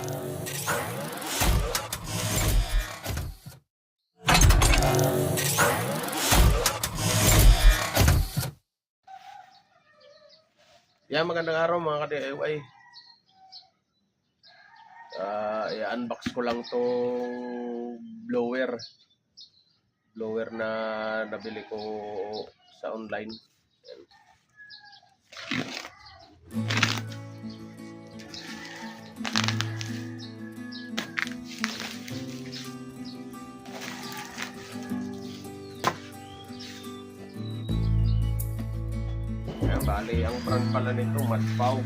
Yan, magandang araw mga ka-DIY. I-unbox ko lang tong blower na nabili ko sa online. Yan. Yan, bali ang brand pala nito Madpaw.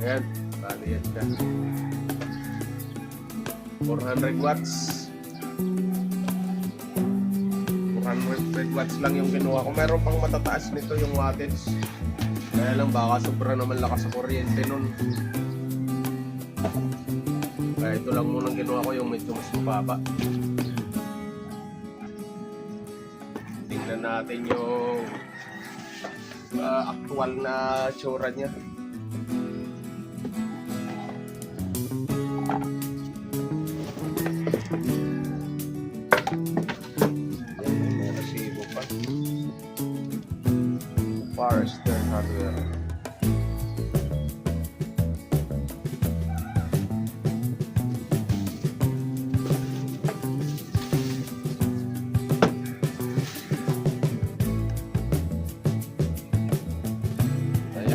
Ayan, bali yan siya. 400 watts. 400 watts lang yung kinuha ko. Meron pang matataas nito yung wattage. Kaya lang baka sobra naman lakas sa kuryente nun. Kaya ito lang munang kinuha ko yung medyo mas mababa. Tingnan natin yung actual na tsura niya. May resibo pa. Forester Hardware.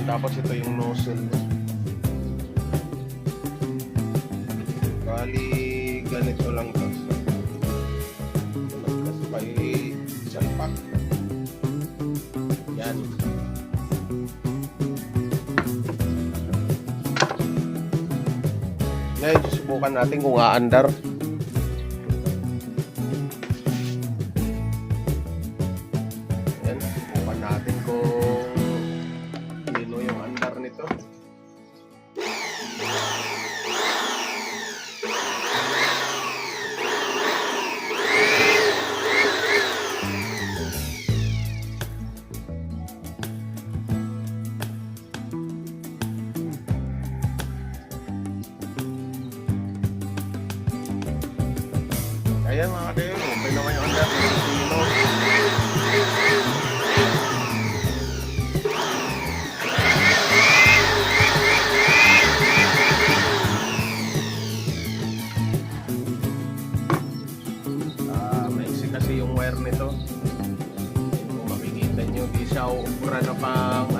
Tapos ito yung nozzle. Bali, ganito lang to. Tapos may isang pack. Yan. Ngayon, susubukan natin kung aandar. Yan, susubukan natin kung nito. Ayan mga kayo, okay naman yung andar. Kasi yung wire nito, kung makikita nyo, di siya ubra na pang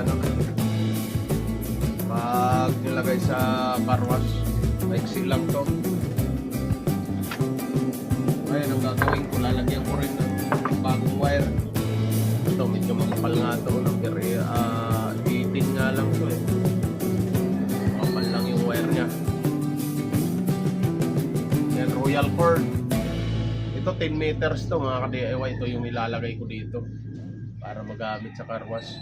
pag nilagay sa car wash. Maiksi lang to. Ngayon ang gagawin ko, lalagyan ko rin ng bagong wire. Ito medyo makapal nga ito, number 18 nga lang to eh. Makapal lang yung wire nya. Yan, Royal cord. Ito 10 meters to mga ka-DIY. Ito yung ilalagay ko dito para magamit sa car wash.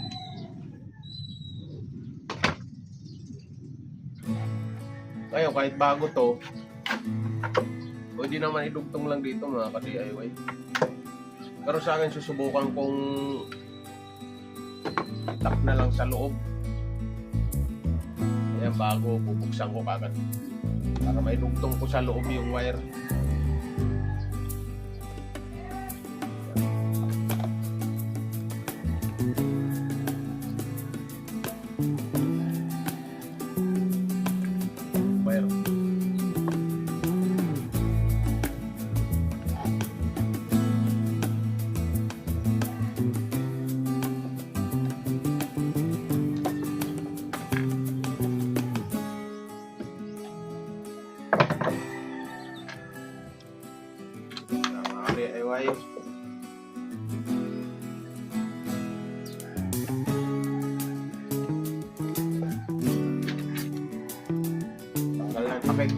Ngayon kahit bago to, pwede naman idugtong lang dito mga ka-DIY. Pero sa akin susubukan kong tap na lang sa loob. Ayan, bago bubuksan ko kagad para maidugtong ko sa loob yung wire. DIY. Tanggal ng takip.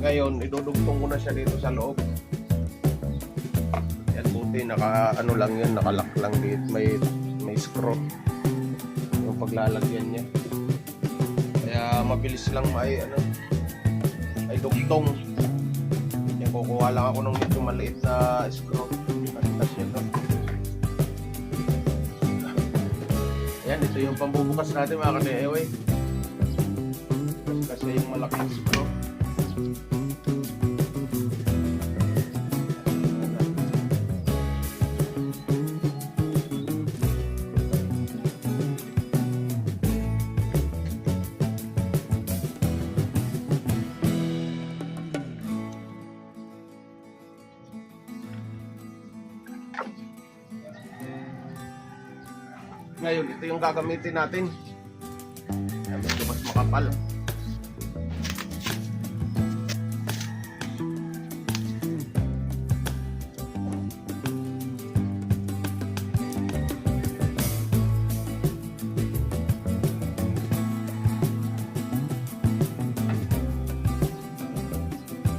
Ngayon, idudugtong ko na siya dito sa loob. Yan, buti naka lang yun, nakalock lang dito, may screw yung paglalagyan niya. Kaya mabilis lang may dugtong. Yan, kukuha lang ako ng medyo maliit na screw. Tapos ito. Ayan, ito yung pambubukas natin mga ka-DIY. Kasi yung malaking screw. Ngayon, ito yung gagamitin natin. Ayan, medyo mas makapal.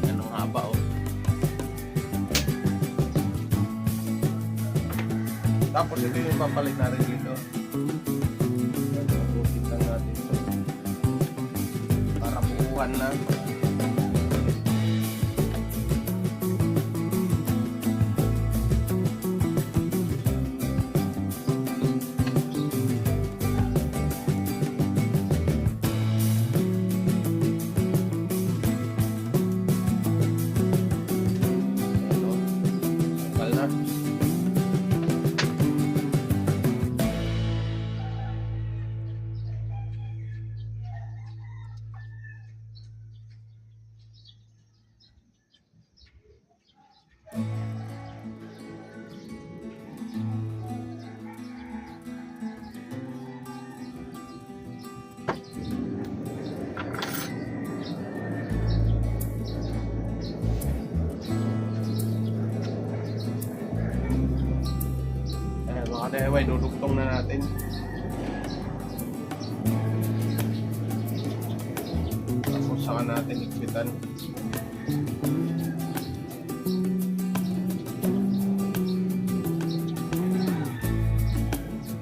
Yan ang haba, oh. Tapos ito yung papalit natin dito. Bukin lang natin ito. Para bukuhan na. Ito. Tanggal na. Ayan mga ka-DIY, dudugtong na natin. Tapos saka natin ikpitan.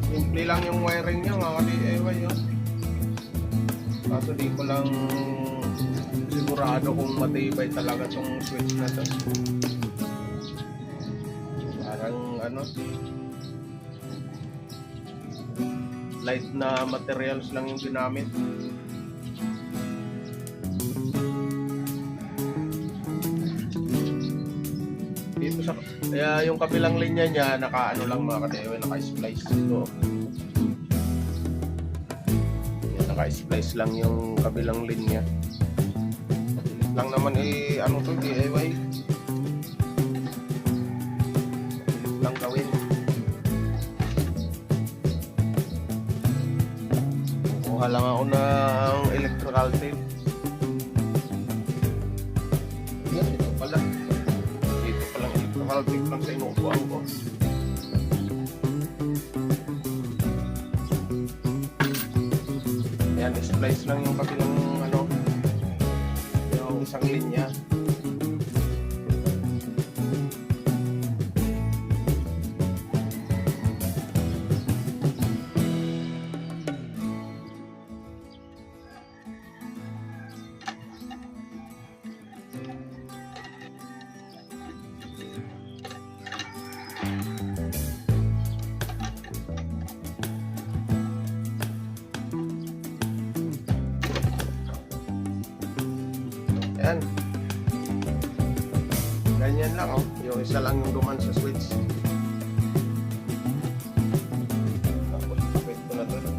Simple lang yung wiring niya mga ka-DIY yun. Kaso di ko lang sigurado kung matibay talaga tong switch na to. Parang ano, light na materials lang yung ginamit. Dito sa kaya yung kabilang linya niya naka ano lang mga ka-DIY, naka-splice ito. Naka-splice lang yung kabilang linya. Lang naman ano to DIY. Lang gawin. Kuha lang ako ng electrical tape. Yan, ito pala. Dito palang electrical tape lang sa inuupuan ko. Yan, splice lang yung kabilang ano, yung isang linya. Yan. Ganyan lang oh. Yung isa lang yung duman sa switch. Tapos wait ko na to.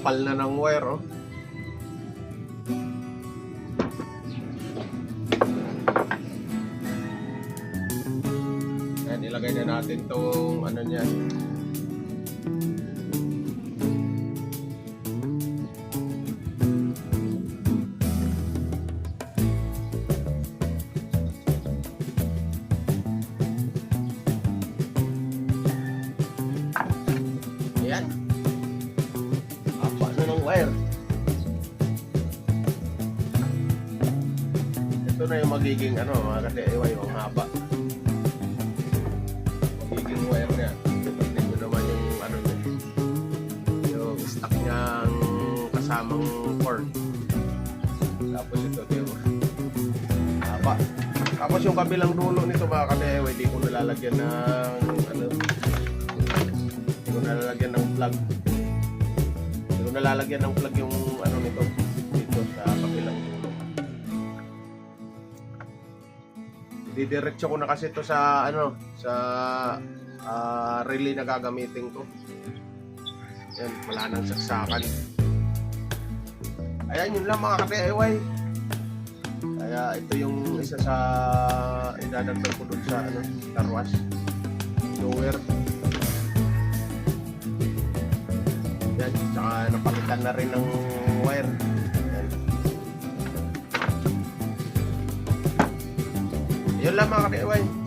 kapal na ng wire, oh. Ayan, ilagay na natin tong ano niyan. Ayan. Apa na ng wire. Ito na yung magiging ano, mga ka-DIY, yung haba. Magiging wire niya. Tignan nyo naman yung ano niya. Yung stock niyang kasamang cord. Tapos ito yung haba. Tapos yung kabilang dulo nito mga ka-DIY, di ko nalalagyan ng ano, di ko nalalagyan ng plug. Di ko nalalagyan ng plug yung ano nito dito sa kabilang dulo. Didiretso ko na kasi ito sa ano, sa relay na gagamitin ko. Yan, wala nang saksakan. Ayan, yun lang mga ka-DIY. Kaya ito yung isa sa idadagdag ko dun sa ano, tarwas. Lower. Yan, tsaka napalitan na rin ng wire. Yan. Yun lang mga ka-DIY.